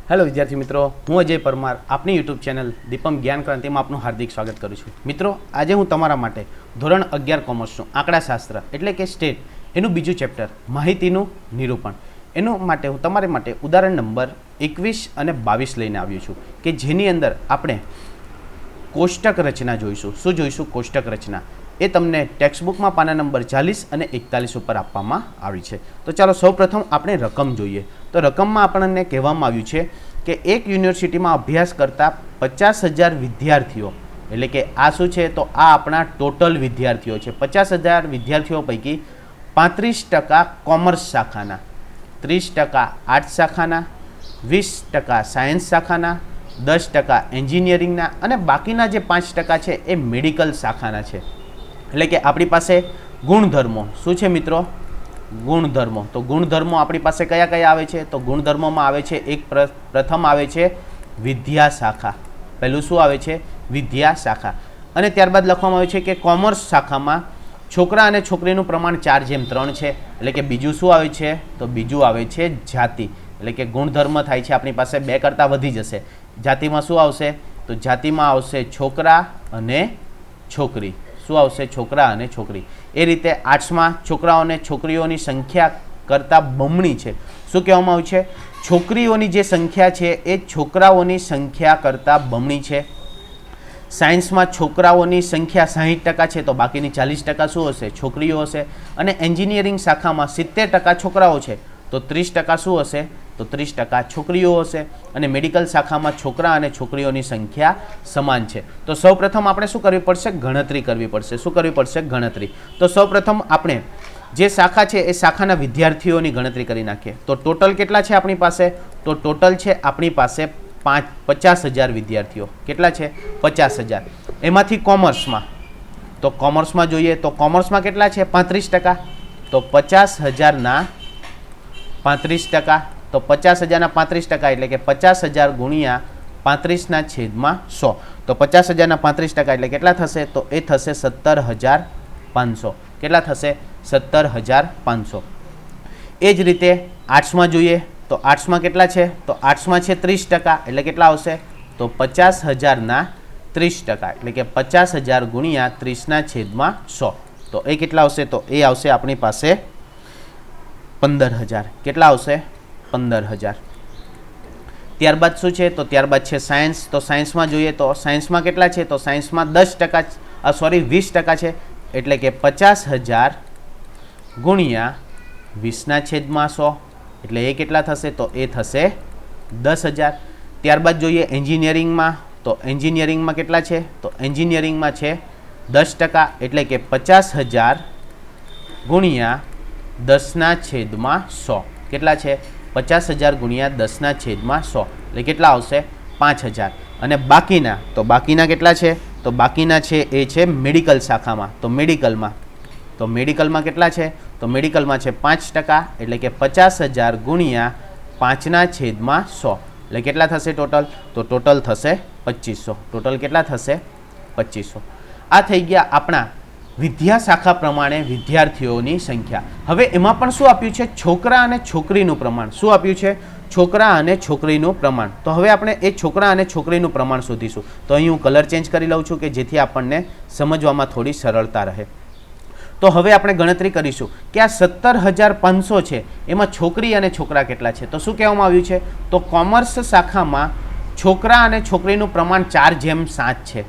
Hello વિદ્યાર્થી મિત્રો, હું અજય પરમાર આપની યુટ્યુબ ચેનલ દીપમ જ્ઞાન ક્રાંતિમાં આપનું હાર્દિક સ્વાગત કરું છું. મિત્રો, આજે હું તમારા માટે ધોરણ 11 કોમર્સનું આંકડાશાસ્ત્ર એટલે કે સ્ટેટ એનું બીજું ચેપ્ટર માહિતીનું નિરૂપણ એનું માટે હું તમારા માટે ઉદાહરણ નંબર 21 અને 22 લઈને આવ્યો છું કે જેની અંદર આપણે કોષ્ટક રચના જોઈશું. શું જોઈશું? કોષ્ટક રચના. એ તમને ટેક્સ્ટબુકમાં પાના નંબર 40 અને 41 ઉપર આપવામાં આવી છે. તો ચાલો સૌપ્રથમ આપણે રકમ જોઈએ. તો રકમમાં આપણને કહેવામાં આવ્યું છે કે એક યુનિવર્સિટીમાં અભ્યાસ કરતા 50,000 વિદ્યાર્થીઓ, એટલે કે આ શું છે? તો આ આપણા ટોટલ વિદ્યાર્થીઓ છે. 50,000 વિદ્યાર્થીઓ પૈકી 35% કોમર્સ શાખાના, 30% આર્ટ્સ શાખાના, 20% સાયન્સ શાખાના, 10% એન્જિનિયરિંગના અને બાકીના જે 5% છે એ મેડિકલ શાખાના છે. એટલે કે આપણી પાસે ગુણધર્મો શું છે મિત્રો? ગુણધર્મો. તો ગુણધર્મો આપણી પાસે કયા કયા આવે છે? તો ગુણધર્મોમાં આવે છે એક પ્રથમ આવે છે વિદ્યા શાખા. પહેલું શું આવે છે? વિદ્યા શાખા. અને ત્યારબાદ લખવામાં આવે છે કે કોમર્સ શાખામાં છોકરા અને છોકરીનું પ્રમાણ 4:3 છે. એટલે કે બીજું શું આવે છે? તો બીજું આવે છે જાતિ. એટલે કે ગુણધર્મ થાય છે આપણી પાસે 2 કરતાં વધી જશે. જાતિમાં શું આવશે? તો જાતિમાં આવશે છોકરા અને છોકરી. શું આવશે? છોકરા અને છોકરી. એ રીતે આર્ટ્સમાં છોકરાઓ અને છોકરીઓની સંખ્યા કરતાં બમણી છે. શું કહેવામાં આવ્યું છે? છોકરીઓની જે સંખ્યા છે એ છોકરાઓની સંખ્યા કરતાં બમણી છે. સાયન્સમાં છોકરાઓની સંખ્યા 60% છે તો બાકીની 40% શું હશે? છોકરીઓ હશે. અને એન્જિનિયરિંગ શાખામાં 70% છોકરાઓ છે તો 30% શું હશે? તો 30% છોકરીઓ હશે. અને મેડિકલ શાખામાં છોકરા અને છોકરીઓની સંખ્યા સમાન છે. તો સૌપ્રથમ આપણે શું કરવી પડશે? ગણતરી કરવી પડશે. શું કરવી પડશે? ગણતરી. તો સૌપ્રથમ આપણે જે શાખા છે એ શાખાના વિદ્યાર્થીઓની ગણતરી કરી નાખીએ. તો ટોટલ કેટલા છે આપણી પાસે? તો ટોટલ છે આપણી પાસે 50,000 વિદ્યાર્થીઓ. કેટલા છે? 50,000. એમાંથી કોમર્સમાં, તો કોમર્સમાં જોઈએ તો કોમર્સમાં કેટલા છે? 35%. તો 50,000ના 35%. તો 50,000ના 35% એટલે કે 50,000 ગુણ્યા 35/100. તો 50,000ના 35% એટલે કેટલા થશે? તો એ થશે 17,500. કેટલા થશે? 17,500. એ જ રીતે આર્ટ્સમાં જોઈએ તો આર્ટ્સમાં કેટલા છે? તો આર્ટ્સમાં છે 30%. એટલે કેટલા આવશે? તો 50,000ના 30%. એટલે કે 50,000 ગુણ્યા 30/100. તો એ કેટલા આવશે? તો એ આવશે આપણી પાસે 15,000. કેટલા આવશે? 15,000. ત્યારબાદ શું છે? તો ત્યારબાદ છે સાયન્સ. તો સાયન્સમાં જોઈએ તો સાયન્સમાં કેટલા છે? તો સાયન્સમાં 20% છે. એટલે કે 50,000 ગુણ્યા 20/100. એટલે એ કેટલા થશે? તો એ થશે 10,000. ત્યારબાદ જોઈએ એન્જિનિયરિંગમાં. તો એન્જિનિયરિંગમાં કેટલા છે? તો એન્જિનિયરિંગમાં છે 10%. એટલે કે 50,000 ગુણ્યા 10/100. કેટલા છે? 50,000 ગુણ્યા 10/100. એટલે કેટલા આવશે? 5,000. અને બાકીના, તો બાકીના કેટલા છે? તો બાકીના છે એ છે મેડિકલ શાખામાં. તો મેડિકલમાં કેટલા છે? તો મેડિકલમાં છે 5%. એટલે કે 50,000 ગુણ્યા 5/100. એટલે કેટલા થશે ટોટલ? તો ટોટલ થશે 2,500. ટોટલ કેટલા થશે? 2,500. આ થઈ ગયા આપણા વિદ્યા શાખા પ્રમાણે વિદ્યાર્થીઓની સંખ્યા. હવે એમાં પણ શું આપ્યું છે? છોકરા અને છોકરીનું પ્રમાણ. શું આપ્યું છે? છોકરા અને છોકરીનું પ્રમાણ. તો હવે આપણે એ છોકરા અને છોકરીનું પ્રમાણ શોધીશું. તો અહીં હું કલર ચેન્જ કરી લઉં છું કે જેથી આપણને સમજવામાં થોડી સરળતા રહે. તો હવે આપણે ગણતરી કરીશું કે આ 17,500 છે એમાં છોકરી અને છોકરા કેટલા છે? તો શું કહેવામાં આવ્યું છે? તો કોમર્સ શાખામાં છોકરા અને છોકરીનું પ્રમાણ 4:7 છે.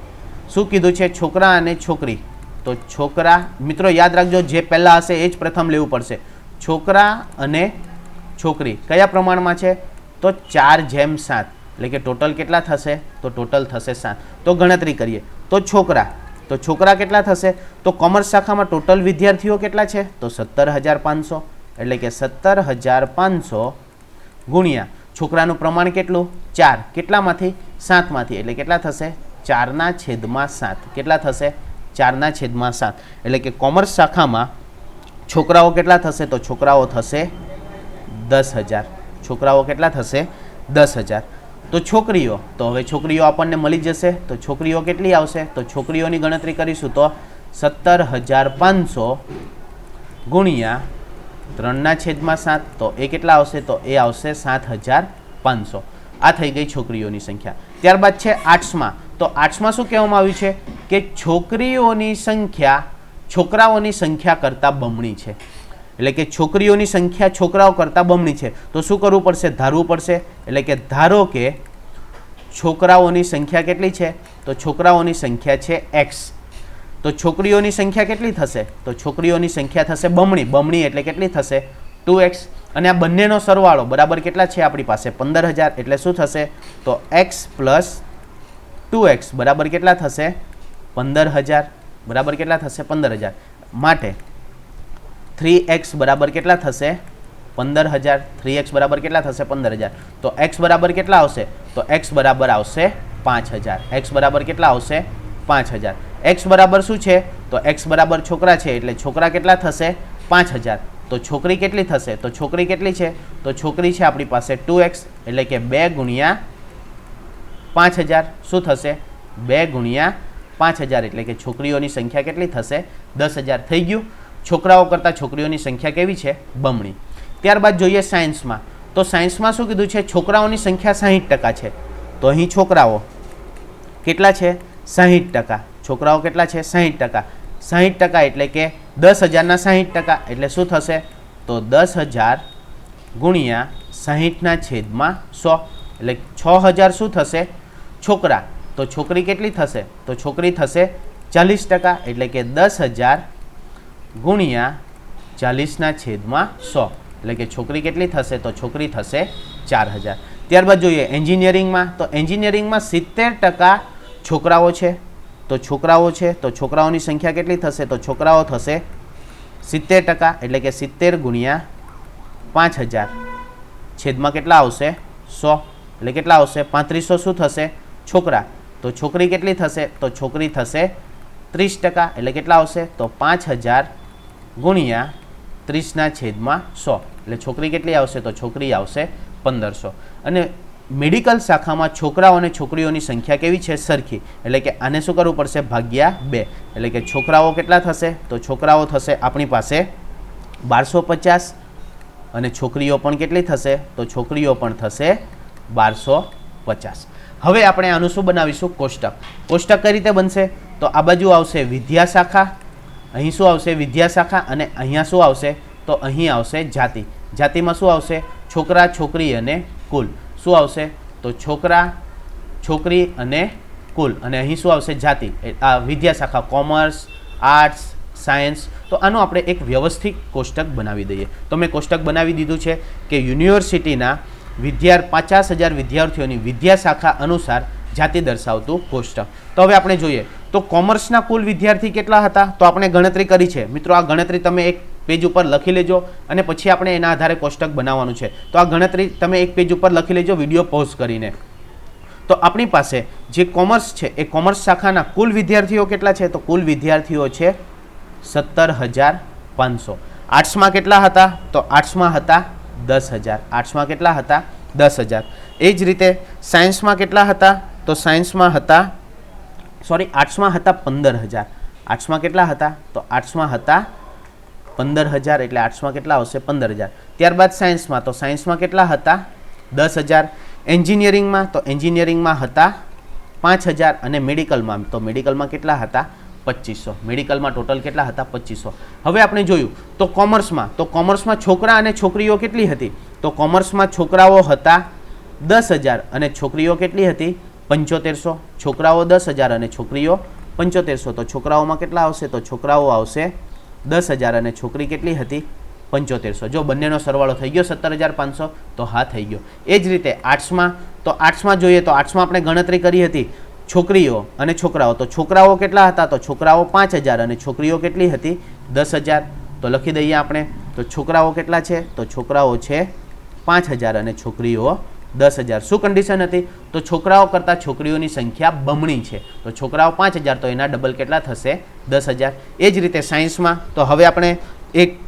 શું કીધું છે? છોકરા અને છોકરી. તો છોકરા, મિત્રો યાદ રાખજો, જે પહેલાં હશે એ જ પ્રથમ લેવું પડશે. છોકરા અને છોકરી કયા પ્રમાણમાં છે? તો 4:7. એટલે કે ટોટલ કેટલા થશે? તો ટોટલ થશે 7. તો ગણતરી કરીએ તો છોકરા કેટલા થશે? તો કોમર્સ શાખામાં ટોટલ વિદ્યાર્થીઓ કેટલા છે? તો 17,500. એટલે કે 17,500 ગુણ્યા છોકરાનું પ્રમાણ કેટલું? 4. કેટલામાંથી? 7માંથી. એટલે કેટલા થશે? 4/7. કેટલા થશે? 4/7. એટલે કે કોમર્સ શાખામાં છોકરાઓ કેટલા થશે? તો છોકરાઓ થશે 10,000. છોકરાઓ કેટલા થશે? 10,000. તો છોકરીઓ, તો હવે છોકરીઓ આપણને મળી જશે. તો છોકરીઓ કેટલી આવશે? તો છોકરીઓની ગણતરી કરીશું તો 17,500 ગુણ્યા 3/7. તો એ કેટલા આવશે? તો એ આવશે 7,500. આ થઈ ગઈ છોકરીઓની સંખ્યા. ત્યારબાદ છે આર્ટ્સમાં. તો આર્ટ્સમાં શું કહેવામાં આવ્યું છે કે છોકરીઓની સંખ્યા છોકરાઓની સંખ્યા કરતાં બમણી છે. એટલે કે છોકરીઓની સંખ્યા છોકરાઓ કરતાં બમણી છે. તો શું કરવું પડશે? ધારવું પડશે. એટલે કે ધારો કે છોકરાઓની સંખ્યા કેટલી છે? તો છોકરાઓની સંખ્યા છે x. તો છોકરીઓની સંખ્યા કેટલી થશે? તો છોકરીઓની સંખ્યા થશે બમણી. બમણી એટલે કેટલી થશે? 2x. અને આ બંનેનો સરવાળો બરાબર કેટલા છે આપણી પાસે? 15000. એટલે શું થશે? તો x પ્લસ 2x બરાબર કેટલા થશે? 15000. બરાબર કેટલા થશે? 15000. માટે 3x બરાબર કેટલા થશે? 15000. 3x બરાબર કેટલા થશે? 15000. તો x બરાબર કેટલા આવશે? તો x બરાબર આવશે 5000. x બરાબર કેટલા આવશે? 5000. x બરાબર શું છે? તો x બરાબર છોકરા છે એટલે છોકરા કેટલા થશે? 5000. તો છોકરી કેટલી થશે? તો છોકરી કેટલી છે? તો છોકરી છે આપણી પાસે 2x એટલે કે 2 ગુણ્યા 5000. શું થશે? 2 ગુણ્યા 5000 એટલે કે છોકરીઓની સંખ્યા કેટલી થશે? 10000. થઈ ગયું. છોકરાઓ કરતાં છોકરીઓની સંખ્યા કેવી છે? બમણી. ત્યારબાદ જોઈએ સાયન્સમાં. તો સાયન્સમાં શું કીધું છે? છોકરાઓની સંખ્યા 60% છે. તો અહીં છોકરાઓ કેટલા છે? 60%. છોકરાઓ કેટલા છે? 60%. 60% એટલે કે 10000ના 60%. એટલે શું થશે? તો 10000 ગુણ્યા 60ના છેદમાં 100 એટલે 6000 શું થશે? છોકરા. તો છોકરી કેટલી થશે? તો છોકરી થશે 40%. એટલે કે 10000 ગુણ્યા 40ના છેદમાં 100 એટલે કે છોકરી કેટલી થશે? તો છોકરી થશે 4000. ત્યારબાદ જોઈએ એન્જિનિયરિંગમાં. તો એન્જિનિયરિંગમાં 70% છોકરાઓ છે. તો છોકરાઓ છે તો છોકરાઓની સંખ્યા કેટલી થશે? તો છોકરાઓ થશે 70%. એટલે કે 70 ગુણ્યા 5000 છેદમાં કેટલા આવશે? 100 એટલે કેટલા આવશે? 3500. શું થશે? છોકરા. તો છોકરી કેટલી થશે? તો છોકરી થશે 30%. એટલે કેટલા આવશે? તો 5000 ગુણ્યા 30ના છેદમાં 100 એટલે છોકરી કેટલી આવશે? તો છોકરી આવશે 1500. અને મેડિકલ શાખામાં છોકરાઓ અને છોકરીઓની સંખ્યા કેવી છે? સરખી. એટલે કે આને શું કરવું પડશે? ભાગ્યા 2. એટલે કે છોકરાઓ કેટલા થશે? તો છોકરાઓ થશે આપણી પાસે 1250 અને છોકરીઓ પણ કેટલી થશે? તો છોકરીઓ પણ થશે 1250. હવે આપણે આનું શું બનાવીશું? કોષ્ટક. કોષ્ટક કઈ રીતે બનશે? તો આ બાજુ આવશે વિદ્યા શાખા, અહીં શું આવશે? વિદ્યા શાખા. અને અહીંયા શું આવશે? તો અહીં આવશે જાતિ. જાતિમાં શું આવશે? છોકરા, છોકરી અને કુલ. શું આવશે? તો છોકરા, છોકરી અને કુલ. અને અહીં શું આવશે? જાતિ. આ વિદ્યા શાખા કોમર્સ, આર્ટ્સ, સાયન્સ. તો આનું આપણે એક વ્યવસ્થિત કોષ્ટક બનાવી દઈએ. તો મેં કોષ્ટક બનાવી દીધું છે કે યુનિવર્સિટીના 50000 વિદ્યાર્થીઓની વિદ્યા શાખા અનુસાર જાતિ દર્શાવતું કોષ્ટક. તો હવે આપણે જોઈએ તો કોમર્સના કુલ વિદ્યાર્થી કેટલા હતા? તો આપણે ગણતરી કરી છે. મિત્રો આ ગણતરી તમે એક પેજ ઉપર લખી લેજો અને પછી આપણે એના આધારે કોષ્ટક બનાવવાનું છે. તો આ ગણતરી તમે એક પેજ ઉપર લખી લેજો વિડીયો પોઝ કરીને. તો આપણી પાસે જે કોમર્સ છે એ કોમર્સ શાખાના કુલ વિદ્યાર્થીઓ કેટલા છે? તો કુલ વિદ્યાર્થીઓ છે 17500. આર્ટ્સમાં કેટલા હતા? તો આર્ટ્સમાં હતા 10000. આર્ટ્સમાં કેટલા હતા? 10000. એ જ રીતે સાયન્સમાં કેટલા હતા? તો સાયન્સમાં હતા આર્ટ્સમાં હતા 15000. આર્ટ્સમાં કેટલા હતા? તો આર્ટ્સમાં હતા 15000. એટલે આર્ટ્સમાં કેટલા આવશે? 15000. ત્યારબાદ સાયન્સમાં. તો સાયન્સમાં કેટલા હતા? 10000. એન્જિનિયરિંગમાં. તો એન્જિનિયરિંગમાં હતા 5000. અને મેડિકલમાં. તો મેડિકલમાં કેટલા હતા? 2500. મેડિકલમાં ટોટલ કેટલા હતા? 2500. હવે આપણે જોયું તો કોમર્સમાં. તો કોમર્સમાં છોકરા અને છોકરીઓ કેટલી હતી? તો કોમર્સમાં છોકરાઓ હતા 10000 અને છોકરીઓ કેટલી હતી? 7500. છોકરાઓ 10000 અને છોકરીઓ 7500. તો છોકરાઓમાં કેટલા આવશે? તો છોકરાઓ આવશે 10000 અને છોકરી કેટલી હતી? 7500. જો બંનેનો સરવાળો થઈ ગયો 17500. તો હા થઈ ગયો. એ જ રીતે આર્ટ્સમાં. તો આર્ટ્સમાં જોઈએ તો આર્ટ્સમાં આપણે ગણતરી કરી હતી છોકરીઓ અને છોકરાઓ. તો છોકરાઓ કેટલા હતા? તો છોકરાઓ 5000 અને છોકરીઓ કેટલી હતી? 10000. તો લખી દઈએ આપણે. તો છોકરાઓ કેટલા છે? તો છોકરાઓ છે 5000 અને છોકરીઓ 10000. શું કન્ડિશન હતી? તો છોકરાઓ કરતાં છોકરીઓની સંખ્યા બમણી છે. તો છોકરાઓ 5000 તો એના ડબલ કેટલા થશે? 10000. એ જ રીતે સાયન્સમાં. તો હવે આપણે એક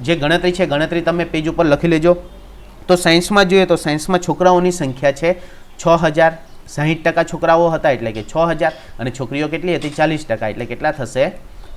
જે ગણતરી છે ગણતરી તમે પેજ ઉપર લખી લેજો. તો સાયન્સમાં જોઈએ તો સાયન્સમાં છોકરાઓની સંખ્યા છે 6000. 60% છોકરાઓ હતા એટલે કે 6000 અને છોકરીઓ કેટલી હતી? 40%. એટલે કેટલા થશે?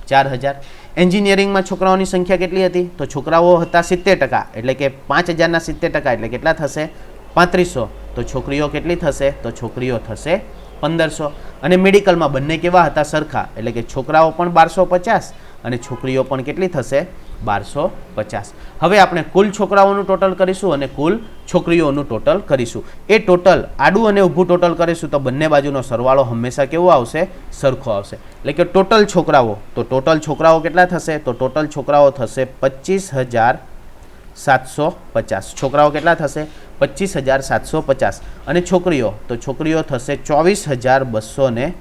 4000. એન્જિનિયરિંગમાં છોકરાઓની સંખ્યા કેટલી હતી? તો છોકરાઓ હતા 70% એટલે કે 5000ના 70% એટલે કેટલા થશે? 3500. તો છોકરીઓ કેટલી થશે? તો છોકરીઓ થશે 1500. અને મેડિકલમાં બંને કેવા હતા? સરખા, એટલે કે છોકરાઓ પણ 1250 અને છોકરીઓ પણ કેટલી થશે? 1250. હવે આપણે કુલ છોકરાઓનું ટોટલ કરીશું અને કુલ છોકરીઓનું ટોટલ કરીશું. એ ટોટલ આડું અને ઊભું ટોટલ કરીશું તો બંને બાજુનો સરવાળો હંમેશા કેવો આવશે? સરખો આવશે. એટલે કે ટોટલ છોકરાઓ, તો ટોટલ છોકરાઓ કેટલા થશે? તો ટોટલ છોકરાઓ થશે 25,750. છોકરાઓ કેટલા થશે? 25,750. અને છોકરીઓ, તો છોકરીઓ થશે 24,250.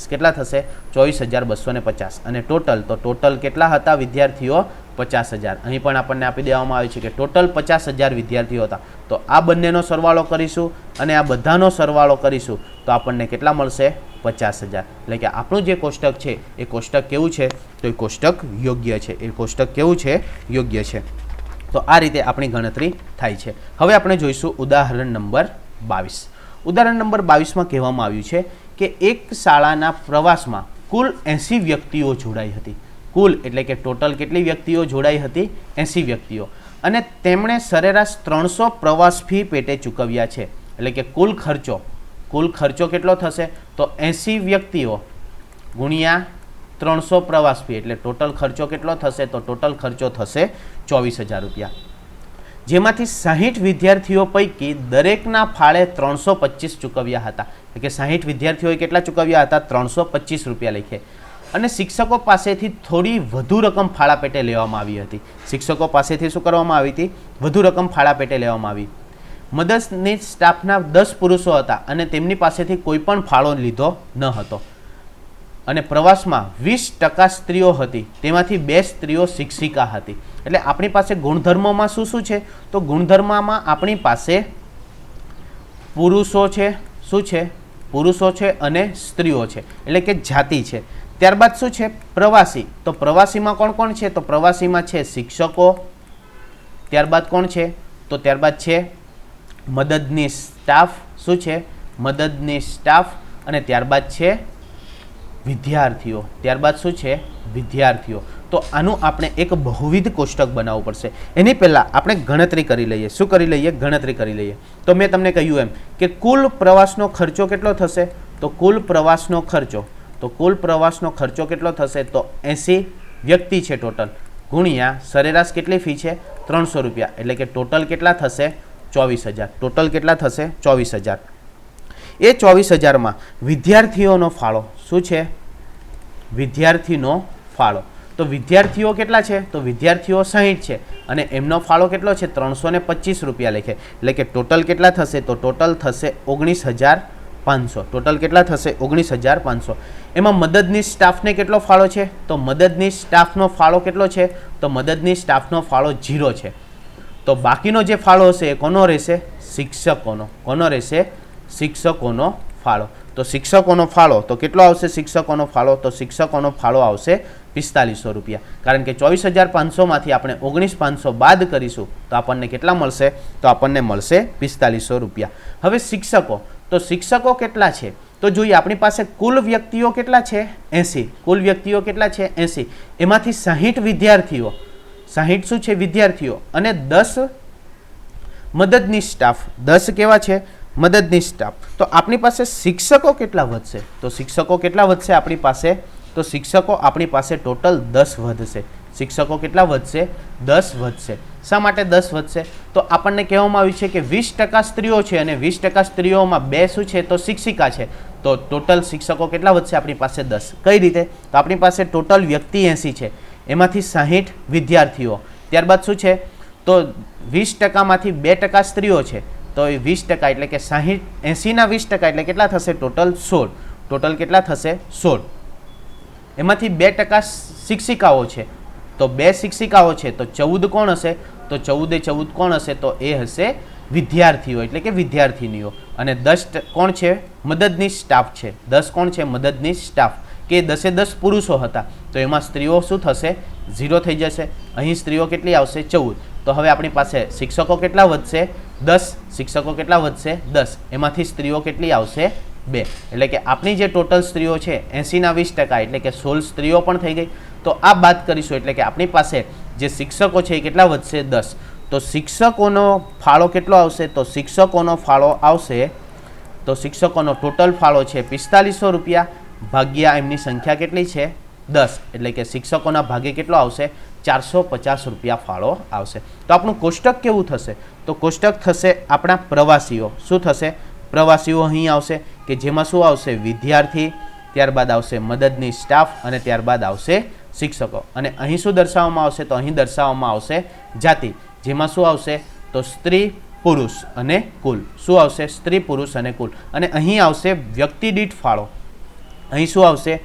કેટલા થશે? 24,250. અને ટોટલ, તો ટોટલ કેટલા હતા વિદ્યાર્થીઓ? 50,000. અહીં પણ આપણને આપી દેવામાં આવે છે કે ટોટલ 50,000 વિદ્યાર્થીઓ હતા. તો આ બંનેનો સરવાળો કરીશું અને આ બધાનો સરવાળો કરીશું તો આપણને કેટલા મળશે? 50,000. એટલે કે આપણું જે કોષ્ટક છે એ કોષ્ટક કેવું છે? તો એ કોષ્ટક યોગ્ય છે. એ કોષ્ટક કેવું છે? યોગ્ય છે. તો આ રીતે આપણી ગણતરી થાય છે. હવે આપણે જોઈશું ઉદાહરણ નંબર 22. ઉદાહરણ નંબર 22માં કહેવામાં આવ્યું છે કે એક શાળાના પ્રવાસમાં કુલ 80 વ્યક્તિઓ જોડાઈ હતી. કુલ એટલે કે ટોટલ કેટલી વ્યક્તિઓ જોડાઈ હતી? 80 વ્યક્તિઓ. અને તેમણે સરેરાશ 300 પ્રવાસ ફી પેટે ચૂકવ્યા છે. એટલે કે કુલ ખર્ચો કેટલો થશે? તો 80 વ્યક્તિઓ ગુણ્યા 300 પ્રવાસ ફી, એટલે ટોટલ ખર્ચો કેટલો થશે? તો ટોટલ ખર્ચો થશે 24,000 રૂપિયા. જેમાંથી 60 વિદ્યાર્થીઓ પૈકી દરેકના ફાળે 325 ચૂકવ્યા હતા. એટલે કે 60 વિદ્યાર્થીઓએ કેટલા ચૂકવ્યા હતા? 325 રૂપિયા લખે. અને શિક્ષકો પાસેથી થોડી વધુ રકમ ફાળા પેટે લેવામાં આવી હતી. શિક્ષકો પાસેથી શું કરવામાં આવી હતી? વધુ રકમ ફાળા પેટે લેવામાં આવી. મદદનીશ સ્ટાફના 10 પુરુષો હતા અને તેમની પાસેથી કોઈ પણ ફાળો લીધો ન હતો. અને પ્રવાસમાં 20% સ્ત્રીઓ હતી, તેમાંથી 2 સ્ત્રીઓ શિક્ષિકા હતી. એટલે આપણી પાસે ગુણધર્મોમાં શું છે? તો ગુણધર્મમાં આપણી પાસે પુરુષો છે, શું છે? પુરુષો છે અને સ્ત્રીઓ છે, એટલે કે જાતિ છે. ત્યારબાદ શું છે? પ્રવાસી. તો પ્રવાસીમાં કોણ કોણ છે? તો પ્રવાસીમાં છે શિક્ષકો. ત્યારબાદ કોણ છે? તો ત્યારબાદ છે મદદનીશ સ્ટાફ. શું છે? મદદનીશ સ્ટાફ. અને ત્યારબાદ છે વિદ્યાર્થીઓ. ત્યારબાદ શું છે? વિદ્યાર્થીઓ. તો આનું આપણે એક બહુવિધ કોષ્ટક બનાવવું પડશે. એની પહેલાં આપણે ગણતરી કરી લઈએ. શું કરી લઈએ? ગણતરી કરી લઈએ. તો મેં તમને કહ્યું એમ કે કુલ પ્રવાસનો ખર્ચો કેટલો થશે? તો કુલ પ્રવાસનો ખર્ચો કેટલો થશે? તો 80 વ્યક્તિ છે ટોટલ, ગુણ્યા સરેરાશ કેટલી ફી છે? 300 રૂપિયા. એટલે કે ટોટલ કેટલા થશે? 24,000. ટોટલ કેટલા થશે? 24,000. એ 24,000માં વિદ્યાર્થીઓનો ફાળો શું છે? વિદ્યાર્થીનો ફાળો. તો વિદ્યાર્થીઓ કેટલા છે? તો વિદ્યાર્થીઓ 60 છે અને એમનો ફાળો કેટલો છે? 325 રૂપિયા લખે. એટલે કે ટોટલ કેટલા થશે? તો ટોટલ થશે 19,500. ટોટલ કેટલા થશે? 19,500. એમાં મદદનીશ સ્ટાફને કેટલો ફાળો છે? તો મદદનીશ સ્ટાફનો ફાળો કેટલો છે? તો મદદનીશ સ્ટાફનો ફાળો 0 છે. તો બાકીનો જે ફાળો હશે એ કોનો રહેશે? શિક્ષકોનો. કોનો રહેશે? શિક્ષકોનો ફાળો. તો શિક્ષકોનો ફાળો તો કેટલો આવશે? શિક્ષકોનો ફાળો તો શિક્ષકોનો ફાળો આવશે 4500 રૂપિયા. કારણ કે 24,500માંથી આપણે 19,500 બાદ કરીશું તો આપણને કેટલા મળશે? તો આપણને મળશે 4500 રૂપિયા. હવે શિક્ષકો, તો શિક્ષકો કેટલા છે? તો જોઈએ આપણી પાસે કુલ વ્યક્તિઓ કેટલા છે? 80. કુલ વ્યક્તિઓ કેટલા છે? 80. એમાંથી 60 વિદ્યાર્થીઓ, 60 શું છે? વિદ્યાર્થીઓ. અને 10 મદદનીશ સ્ટાફ. 10 કેવા છે? મદદનીશ સ્ટાફ. તો આપણી પાસે શિક્ષકો કેટલા વધશે? તો શિક્ષકો કેટલા વધશે આપણી પાસે? તો શિક્ષકો આપણી પાસે ટોટલ 10 વધશે. શિક્ષકો કેટલા વધશે? 10 વધશે. શા માટે 10 વધશે? તો આપણને કહેવામાં આવ્યું છે કે 20% સ્ત્રીઓ છે અને 20% સ્ત્રીઓમાં 2 શું છે? તો શિક્ષિકા છે. તો ટોટલ શિક્ષકો કેટલા વધશે આપણી પાસે? 10. કઈ રીતે? તો આપણી પાસે ટોટલ વ્યક્તિ 80 છે, એમાંથી 60 વિદ્યાર્થીઓ. ત્યારબાદ શું છે? તો 20%માંથી 2% સ્ત્રીઓ છે, તો એ 20% એટલે કે 60, 80ના 20% એટલે કેટલા થશે? ટોટલ 16. ટોટલ કેટલા થશે? 16. એમાંથી 2% શિક્ષિકાઓ છે, તો 2 શિક્ષિકાઓ છે, તો 14 કોણ હશે? તો 14 કોણ હશે? તો એ હશે વિદ્યાર્થીઓ એટલે કે વિદ્યાર્થીનીઓ. અને 10 કોણ છે? મદદનીશ સ્ટાફ છે. 10 કોણ છે? મદદનીશ સ્ટાફ. કે 10 પુરુષો હતા તો એમાં સ્ત્રીઓ શું થશે? 0 થઈ જશે. અહીં સ્ત્રીઓ કેટલી આવશે? 14. તો હવે આપણી પાસે શિક્ષકો કેટલા વધશે? 10. શિક્ષકો કેટલા વધશે? 10. એમાંથી સ્ત્રીઓ કેટલી આવશે? 2. એટલે કે આપણી જે ટોટલ સ્ત્રીઓ છે 80ના 20% એટલે કે 16 સ્ત્રીઓ પણ થઈ ગઈ. તો આ બાદ કરીશું એટલે કે આપણી પાસે જે શિક્ષકો છે એ કેટલા વધશે? 10. તો તો શિક્ષકોનો ફાળો કેટલો આવશે? તો શિક્ષકોનો ફાળો આવશે, તો શિક્ષકોનો ટોટલ ફાળો છે 4500 રૂપિયા ભાગ્યા એમની સંખ્યા કેટલી છે? 10, એટલે કે શિક્ષકોના ભાગે કેટલો આવશે? 450 રૂપિયા ફાળો આવશે. તો આપણું કોષ્ટક કેવું થશે? તો કોષ્ટક થશે આપણા પ્રવાસીઓ. શું થશે? પ્રવાસીઓ અહીં આવશે કે જેમાં શું આવશે? વિદ્યાર્થી, ત્યારબાદ આવશે મદદની સ્ટાફ અને ત્યારબાદ આવશે શિક્ષકો. અને અહીં શું દર્શાવવામાં આવશે? તો અહીં દર્શાવવામાં આવશે જાતિ, જેમાં શું આવશે? તો સ્ત્રી, પુરુષ અને કુલ. શું આવશે? સ્ત્રી, પુરુષ અને કુલ. અને અહીં આવશે વ્યક્તિ દીઠ ફાળો. અહીં શું આવશે?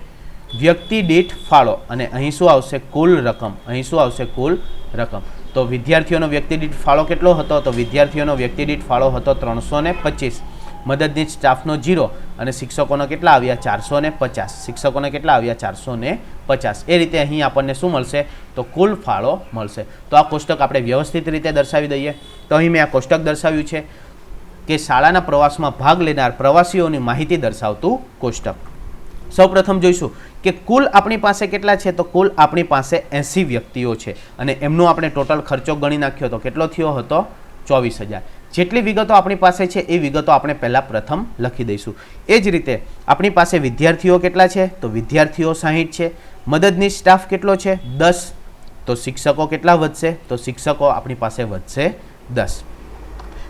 વ્યક્તિ દીઠ ફાળો. અને અહીં શું આવશે? કુલ રકમ. અહીં શું આવશે? કુલ રકમ. તો વિદ્યાર્થીઓનો વ્યક્તિ દીઠ ફાળો કેટલો હતો? તો વિદ્યાર્થીઓનો વ્યક્તિ દીઠ ફાળો હતો 325, મદદની સ્ટાફનો 0 અને શિક્ષકોનો કેટલા આવ્યા? 450. શિક્ષકોને કેટલા આવ્યા? 450. એ રીતે અહીં આપણને શું મળશે? તો કુલ ફાળો મળશે. તો આ કોષ્ટક આપણે વ્યવસ્થિત રીતે દર્શાવી દઈએ. તો અહીં મેં આ કોષ્ટક દર્શાવ્યું છે કે શાળાના પ્રવાસમાં ભાગ લેનાર પ્રવાસીઓની માહિતી દર્શાવતું કોષ્ટક. સૌપ્રથમ જોઈશું કે કુલ આપણી પાસે કેટલા છે? તો કુલ આપણી પાસે 80 વ્યક્તિઓ છે અને એમનો આપણે ટોટલ ખર્ચો ગણી નાખ્યો તો કેટલો થયો હતો? 24,000. જેટલી વિગતો આપણી પાસે છે એ વિગતો આપણે પહેલાં પ્રથમ લખી દઈશું. એ જ રીતે આપણી પાસે વિદ્યાર્થીઓ કેટલા છે? તો વિદ્યાર્થીઓ 60 છે. મદદની સ્ટાફ કેટલો છે? 10. તો શિક્ષકો કેટલા વધશે? તો શિક્ષકો આપણી પાસે વધશે 10.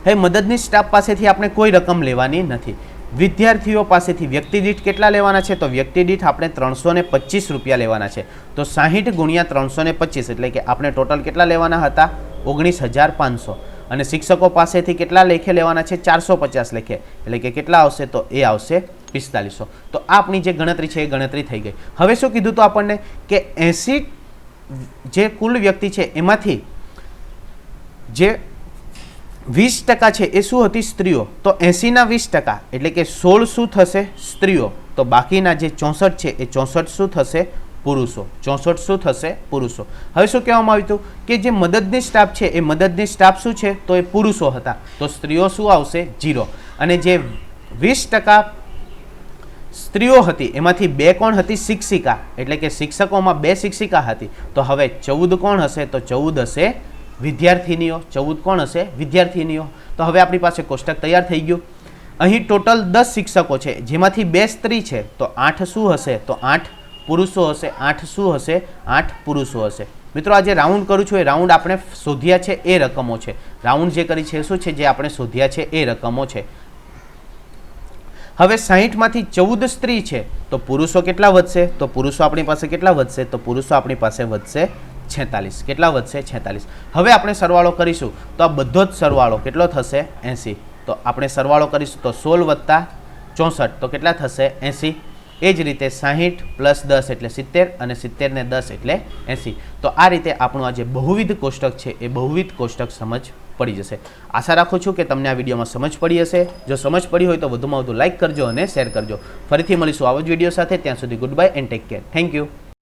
હવે મદદની સ્ટાફ પાસેથી આપણે કોઈ રકમ લેવાની નથી. વિદ્યાર્થીઓ પાસેથી વ્યક્તિ દીઠ કેટલા લેવાના છે? તો વ્યક્તિ દીઠ આપણે 325 રૂપિયા લેવાના છે. તો 60 ગુણ્યા 325 એટલે કે આપણે ટોટલ કેટલા લેવાના હતા? 19,500. અને શિક્ષકો પાસેથી કેટલા લેખે લેવાના છે? 450 લેખે, એટલે કે કેટલા આવશે? તો એ આવશે 4500. તો આ આપણી જે ગણતરી છે એ ગણતરી થઈ ગઈ. હવે શું કીધું તો આપણને કે 80 જે કુલ વ્યક્તિ છે એમાંથી જે 20% છે એ શું હતી? સ્ત્રીઓ. તો 80ના 20% એટલે કે 16 શું થશે? સ્ત્રીઓ. તો બાકીના જે 64 છે એ 64 શું થશે? પુરુષો. 64 શું થશે? પુરુષો. હવે શું કહેવામાં આવ્યું હતું કે જે મદદની સ્ટાફ છે એ મદદની સ્ટાફ શું છે? તો એ પુરુષો હતા. તો સ્ત્રીઓ શું આવશે? 0. અને જે 20% સ્ત્રીઓ હતી એમાંથી 2 કોણ હતી? શિક્ષિકા. એટલે કે શિક્ષકોમાં 2 શિક્ષિકા હતી. તો હવે 14 કોણ હશે? તો 14 હશે વિદ્યાર્થીનીઓ. 14 કોણ હશે? વિદ્યાર્થીનીઓ. તો હવે આપણી પાસે કોષ્ટક તૈયાર થઈ ગયું. અહીં ટોટલ 10 શિક્ષકો છે જેમાંથી 2 સ્ત્રી છે. તો 8 શું હશે? તો 8 પુરુષો હશે. 8 શું હશે? 8 પુરુષો હશે. મિત્રો આ જે રાઉન્ડ કરું છું એ રાઉન્ડ આપણે શોધ્યા છે એ રકમો છે. રાઉન્ડ જે કરી છે શું છે? જે આપણે શોધ્યા છે એ રકમો છે. હવે 60માંથી 14 સ્ત્રી છે તો પુરુષો કેટલા વધશે? તો પુરુષો આપણી પાસે કેટલા વધશે? તો પુરુષો આપણી પાસે વધશે 46. કેટલા વધશે? 46. હવે આપણે સરવાળો કરીશું તો આ બધો જ સરવાળો કેટલો થશે? 80. તો આપણે સરવાળો કરીશું તો 16 વત્તા 64 તો કેટલા થશે? 80. એ જ રીતે 60 + 10 એટલે 70 અને 70 ને 10 એટલે 80. તો આ રીતે આપણું આ જે બહુવિધ કોષ્ટક છે એ બહુવિધ કોષ્ટક સમજ પડી જશે. આશા રાખું છું કે તમને આ વિડીયોમાં સમજ પડી હશે. જો સમજ પડી હોય તો વધુમાં વધુ લાઇક કરજો અને શેર કરજો. ફરીથી મળીશું આવા જ વિડીયો સાથે. ત્યાં સુધી good bye and take care. Thank you.